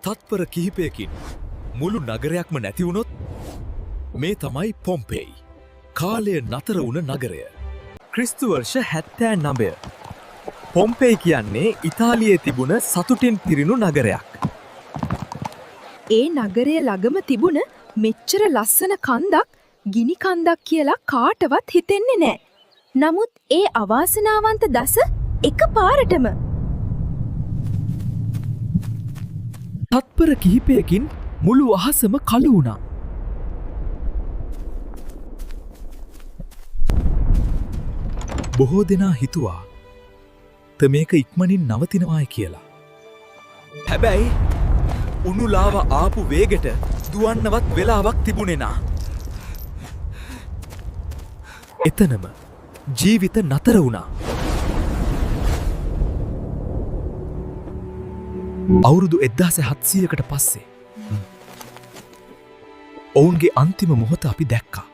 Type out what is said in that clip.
තත්පර කිහිපයකින් මුළු නගරයක්ම නැතිවුණොත් මේ තමයි පොම්පෙයි. කාලය නතර වුණ නගරය. ක්‍රිස්තුවර්ෂ 79. පොම්පෙයි කියන්නේ ඉතාලියේ තිබුණ සතුටින් පිරිණු නගරයක්. ඒ නගරය ළඟම තිබුණ මෙච්චර ලස්සන කන්දක් ගිනි කන්දක් කියලා කාටවත් හිතෙන්නේ නෑ. නමුත් ඒ අවාසනාවන්ත දස එක පාරටම තත්පර කිහිපයකින් මුළු අහසම කළු වුණා. බොහෝ දෙනා හිතුවා මේක ඉක්මනින් නවතිනවායි කියලා. හැබැයි උණුලාව ආපු වේගෙට දුවන්නවත් වෙලාවක් තිබුණේ නා. එතනම ජීවිත නතර වුණා. අවුරුදු 1700කට පස්සේ ඔවුන්ගේ අන්තිම මොහොත අපි දැක්කා.